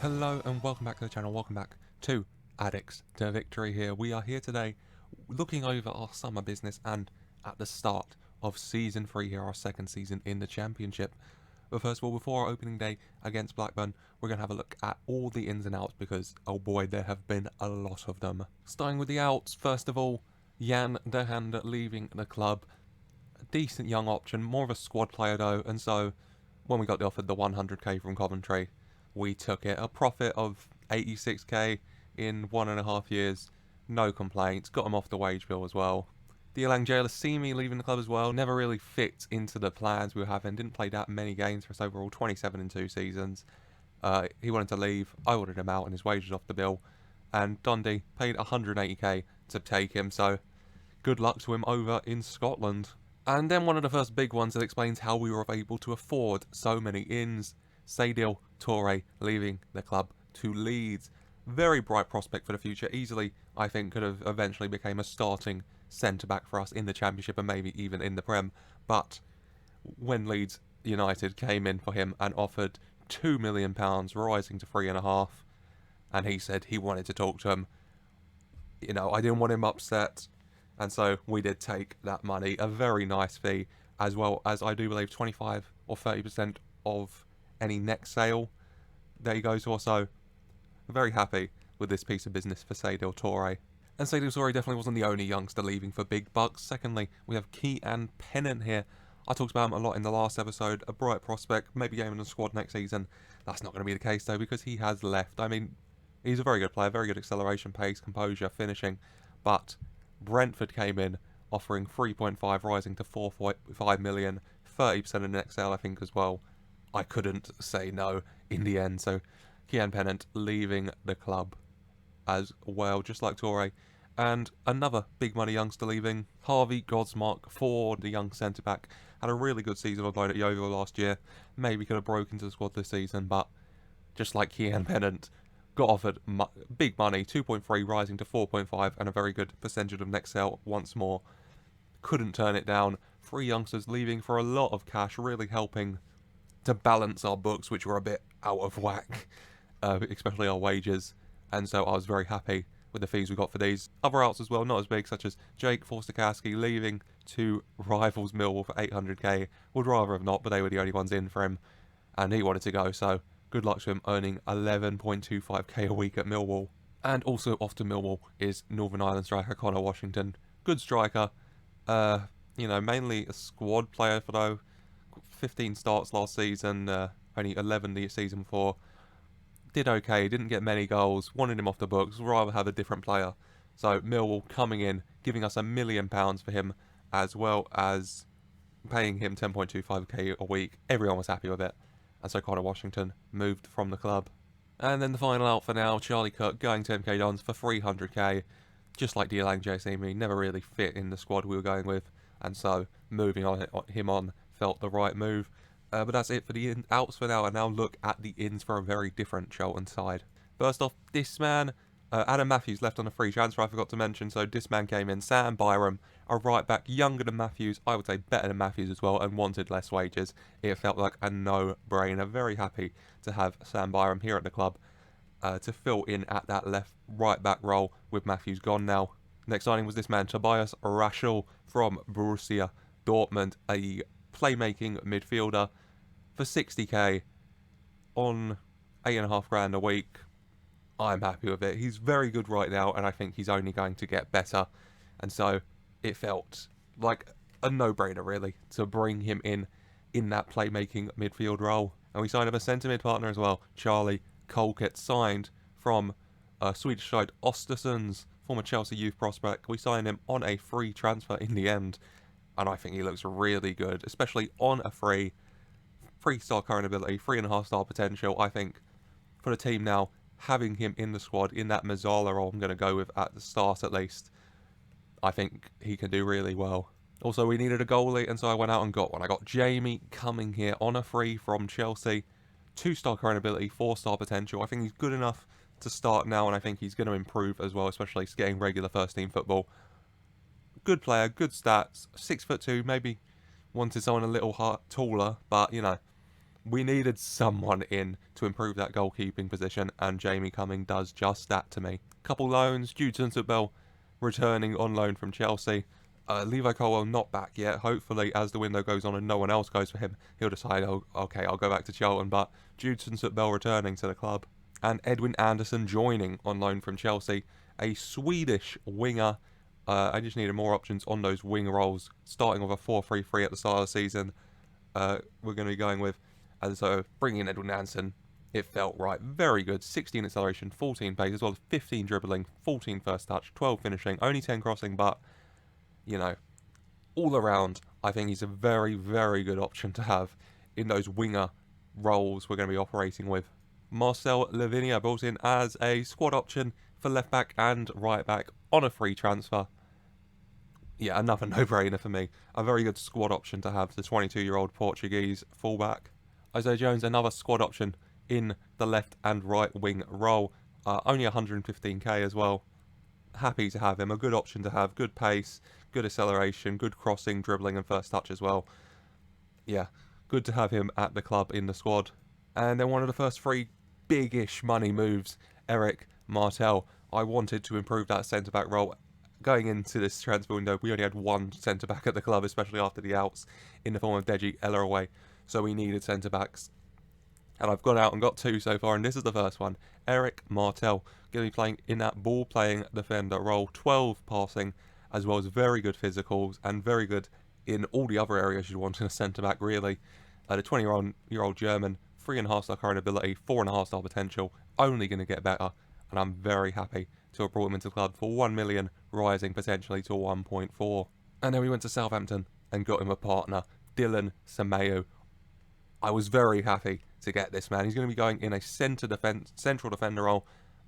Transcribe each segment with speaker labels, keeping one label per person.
Speaker 1: Hello and welcome back to the channel, welcome back to Addicks to Victory here. We are here today looking over our summer business and at the start of Season 3 here, our second season in the Championship. But first of all, before our opening day against Blackburn, we're going to have a look at all the ins and outs because, oh boy, there have been a lot of them. Starting with the outs, first of all, Jan de Hand leaving the club. A decent young option, more of a squad player though, and so when we got offered the 100k from Coventry, we took it. A profit of 86k in 1.5 years. No complaints. Got him off the wage bill as well. The Elang Jailer Simi leaving the club as well. Never really fit into the plans we were having. Didn't play that many games for us overall. 27 in 2 seasons. He wanted to leave. I ordered him out and his wages off the bill. And Dundee paid 180k to take him. So good luck to him over in Scotland. And then one of the first big ones that explains how we were able to afford so many ins. Saidil Toure leaving the club to Leeds. Very bright prospect for the future. Easily, I think, could have eventually became a starting centre-back for us in the Championship and maybe even in the Prem. But when Leeds United came in for him and offered £2 million, rising to 3.5, and he said he wanted to talk to him, you know, I didn't want him upset, and so we did take that money. A very nice fee, as well as I do believe 25 or 30% of any next sale. There you go. So also very happy with this piece of business for Saidil Toure. And Saidil Toure definitely wasn't the only youngster leaving for big bucks. Secondly, we have Cian Pennant here. I talked about him a lot in the last episode. A bright prospect, maybe game in the squad next season. That's not going to be the case though, because he has left. I mean, he's a very good player, very good acceleration, pace, composure, finishing. But Brentford came in offering 3.5, rising to 4.5 million, 30% in the next sale I think as well. I couldn't say no in the end, so Cian Pennant leaving the club as well, just like Toure. And another big money youngster leaving, Harvey Godsmark, for the young centre-back. Had a really good season on loan at Yeovil last year. Maybe could have broken into the squad this season, but just like Cian Pennant, got offered big money, 2.3 rising to 4.5, and a very good percentage of next sale once more. Couldn't turn it down. 3 youngsters leaving for a lot of cash, really helping to balance our books, which were a bit out of whack, especially our wages, and so I was very happy with the fees we got for these. Other outs as well, not as big, such as Jake Forster-Kasky leaving to rivals Millwall for 800k. Would rather have not, but they were the only ones in for him, and he wanted to go, so good luck to him, earning 11.25k a week at Millwall. And also off to Millwall is Northern Ireland striker Connor Washington. Good striker, you know, mainly a squad player for though. 15 starts last season, only 11 the season before. Did okay, didn't get many goals, wanted him off the books, rather have a different player. So Millwall coming in, giving us £1 million for him, as well as paying him 10.25k a week. Everyone was happy with it, and so Connor Washington moved from the club. And then the final out for now, Charlie Cook going to MK Dons for 300k. Just like the Elang JC, never really fit in the squad we were going with, and so moving him on felt the right move. But that's it for the outs for now, and now look at the ins for a very different Charlton side. First off, this man, Adam Matthews left on a free transfer, I forgot to mention, so this man came in. Sam Byram, a right back, younger than Matthews, I would say better than Matthews as well, and wanted less wages. It felt like a no-brainer. Very happy to have Sam Byram here at the club to fill in at that left right back role with Matthews gone now. Next signing was this man, Tobias Raschel from Borussia Dortmund, a playmaking midfielder for 60k on 8.5 grand a week. I'm happy with it. He's very good right now, and I think he's only going to get better, and so it felt like a no-brainer really to bring him in that playmaking midfield role. And we signed up a centre mid partner as well, Charlie Colkett, signed from Swedish side Östersunds, former Chelsea youth prospect. We signed him on a free transfer in the end, and I think he looks really good, especially on a free. 3-star current ability, 3.5-star potential. I think for the team now, having him in the squad, in that Mazzala role I'm going to go with at the start at least, I think he can do really well. Also, we needed a goalie, and so I went out and got one. I got Jamie coming here on a free from Chelsea. 2-star current ability, 4-star potential. I think he's good enough to start now, and I think he's going to improve as well, especially getting regular first-team football. Good player, good stats, 6'2", maybe wanted someone a little taller, but, you know, We needed someone in to improve that goalkeeping position, and Jamie Cumming does just that to me. Couple loans, Jude Bell returning on loan from Chelsea. Levi Colwell not back yet. Hopefully, as the window goes on and no one else goes for him, he'll decide, oh, okay, I'll go back to Charlton. But Jude Bell returning to the club. And Edwin Anderson joining on loan from Chelsea. A Swedish winger. I just needed more options on those wing roles. Starting with a 4-3-3 at the start of the season. We're going to be going with. And so bringing in Edwin Anderson, it felt right. Very good. 16 acceleration, 14 pace, as well as 15 dribbling, 14 first touch, 12 finishing, only 10 crossing, but, you know, all around, I think he's a very, very good option to have in those winger roles we're going to be operating with. Marcel Lavinia brought in as a squad option for left back and right back on a free transfer. Yeah, another no-brainer for me. A very good squad option to have, the 22-year-old Portuguese fullback. Isaiah Jones, another squad option in the left and right wing role. Only 115k as well. Happy to have him. A good option to have. Good pace, good acceleration, good crossing, dribbling and first touch as well. Yeah, good to have him at the club in the squad. And then one of the first three big-ish money moves, Eric Martel. I wanted to improve that centre-back role. Going into this transfer window, we only had one centre-back at the club, especially after the outs in the form of Deji Elleraway. So we needed centre-backs. And I've gone out and got two so far, and this is the first one. Eric Martel, going to be playing in that ball-playing defender role. 12 passing, as well as very good physicals, and very good in all the other areas you want in a centre-back, really. The 20-year-old German, 3.5-star current ability, 4.5-star potential, only going to get better. And I'm very happy to have brought him into the club for 1 million, rising potentially to 1.4. And then we went to Southampton and got him a partner, Dylan Sameu. I was very happy to get this man. He's going to be going in a central defender role.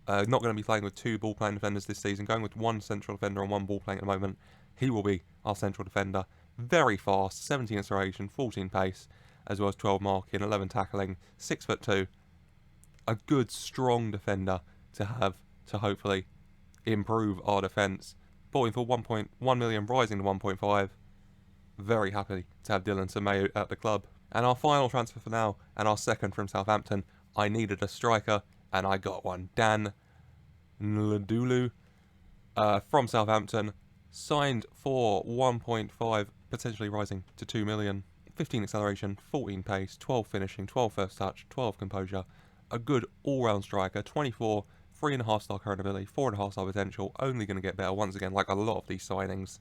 Speaker 1: Not going to be playing with two ball-playing defenders this season. Going with one central defender and one ball-playing at the moment. He will be our central defender. Very fast, 17 acceleration, 14 pace, as well as 12 marking, 11 tackling, 6'2". A good, strong defender to have to hopefully improve our defence. Bought him for 1.1 million, rising to 1.5. Very happy to have Dylan Sameu at the club. And our final transfer for now, and our second from Southampton. I needed a striker, and I got one. Dan Nladulu from Southampton. Signed for 1.5, potentially rising to 2 million. 15 acceleration, 14 pace, 12 finishing, 12 first touch, 12 composure. A good all-round striker. 24, 3.5-star current ability, 4.5-star potential. Only going to get better once again, like a lot of these signings.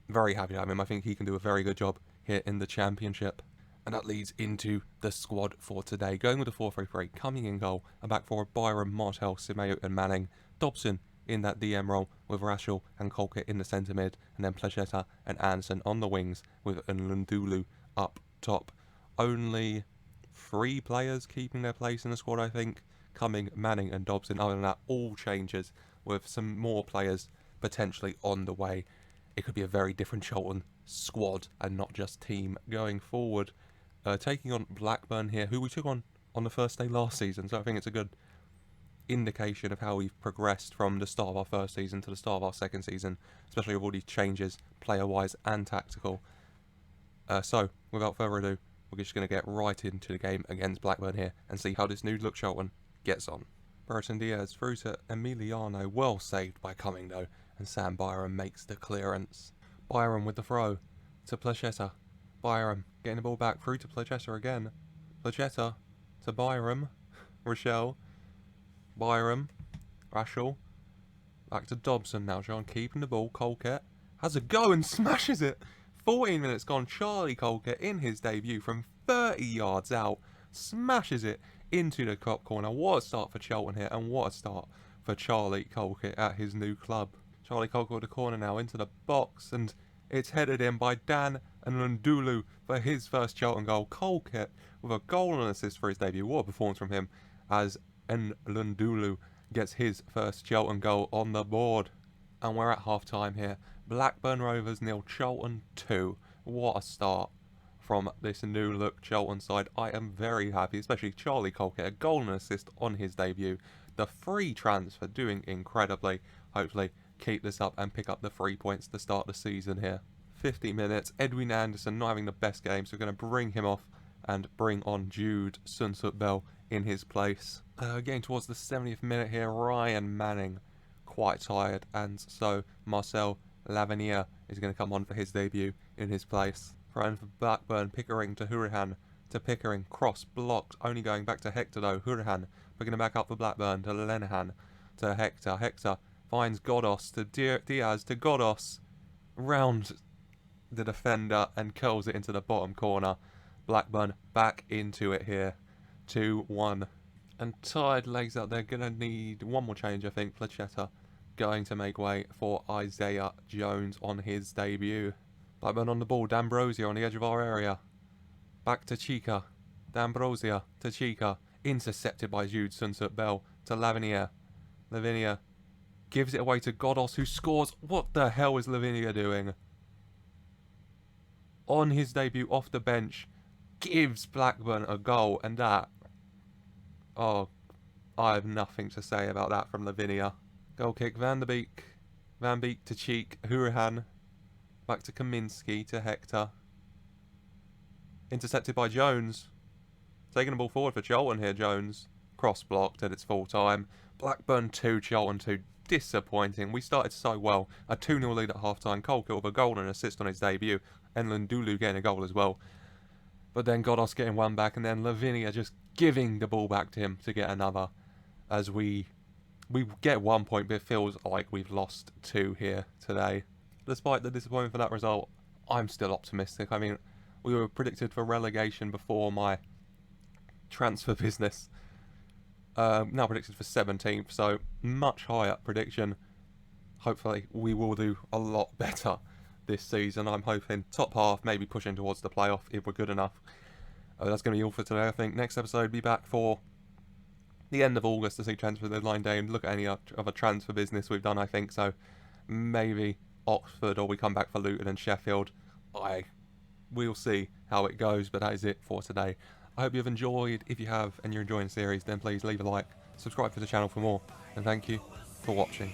Speaker 1: Very happy to have him. I think he can do a very good job here in the Championship. And that leads into the squad for today. Going with the 4-3-3, coming in goal, a back four of Byram, Martel, Simeo and Manning. Dobson in that DM role with Rashel and Colquitt in the centre mid. And then Placheta and Anderson on the wings with Nlandulu up top. Only 3 players keeping their place in the squad, I think. Cumming, Manning and Dobson. Other than that, all changes with some more players potentially on the way. It could be a very different Charlton squad and not just team going forward. Taking on Blackburn here, who we took on the first day last season. So I think it's a good indication of how we've progressed from the start of our first season to the start of our second season, especially with all these changes, player-wise and tactical. So, without further ado, we're just going to get right into the game against Blackburn here and see how this new look Charlton gets on. Brereton Diaz through to Emiliano, well saved by Cumming though, and Sam Byram makes the clearance. Byram with the throw to Placheta. Byram getting the ball back through to Placheta again. Placheta to Byram. Rochelle. Byram. Rashel. Back to Dobson now. John keeping the ball. Colquitt has a go and smashes it. 14 minutes gone. Charlie Colquitt in his debut from 30 yards out. Smashes it into the top corner. What a start for Charlton here, and what a start for Charlie Colquitt at his new club. Charlie Colquitt with the corner now into the box, and it's headed in by Dan Nlandulu for his first Charlton goal. Colquitt with a goal and assist for his debut. What a performance from him as Nlandulu gets his first Charlton goal on the board. And we're at half-time here. Blackburn Rovers 0, Charlton 2. What a start from this new look Charlton side. I am very happy, especially Charlie Colquitt, a goal and assist on his debut. The free transfer doing incredibly. Hopefully keep this up and pick up the 3 points to start the season here. 50 minutes, Edwin Anderson not having the best game, so we're going to bring him off and bring on Jude Sunsut-Bell in his place. Getting towards the 70th minute here, Ryan Manning quite tired, and so Marcel Lavenier is going to come on for his debut in his place. Thrown for Blackburn, Pickering to Hurahan, to Pickering, cross blocked, only going back to Hector though. Hurahan picking it back up for Blackburn, to Lenihan, to Hector. Hector finds Godos, to Diaz, to Godos, round the defender and curls it into the bottom corner. Blackburn back into it here, 2-1. And tired legs out there, gonna need one more change I think. Plachetta going to make way for Isaiah Jones on his debut. Blackburn on the ball, D'Ambrosio on the edge of our area. Back to Chica. D'Ambrosio to Chica. Intercepted by Jude Sunsut-Bell to Lavenier. Lavenier gives it away to Godos, who scores. What the hell is Lavenier doing? On his debut off the bench, gives Blackburn a goal, and that... Oh, I have nothing to say about that from Lavenier. Goal kick, Van der Beek. Van Beek to Cheek. Hurahan. Back to Kaminski, to Hector. Intercepted by Jones. Taking the ball forward for Charlton here, Jones. Cross blocked at its full time. Blackburn 2, Charlton 2. Disappointing. We started so well. A 2-0 lead at half-time. Colquitt with a goal and an assist on his debut. And Lundulu getting a goal as well. But then Godos getting one back, and then Lavinia just giving the ball back to him to get another. As we get 1 point, but it feels like we've lost 2 here today. Despite the disappointment for that result, I'm still optimistic. I mean, we were predicted for relegation before my transfer business. Now predicted for 17th, so much higher prediction. Hopefully we will do a lot better this season. I'm hoping top half, maybe pushing towards the playoff if we're good enough. That's going to be all for today, I think. Next episode, be back for the end of August to see transfer deadline day and look at any other transfer business we've done, I think. So maybe Oxford, or we come back for Luton and Sheffield. We'll see how it goes, but that is it for today. I hope you've enjoyed. If you have and you're enjoying the series, then please leave a like, subscribe to the channel for more, and thank you for watching.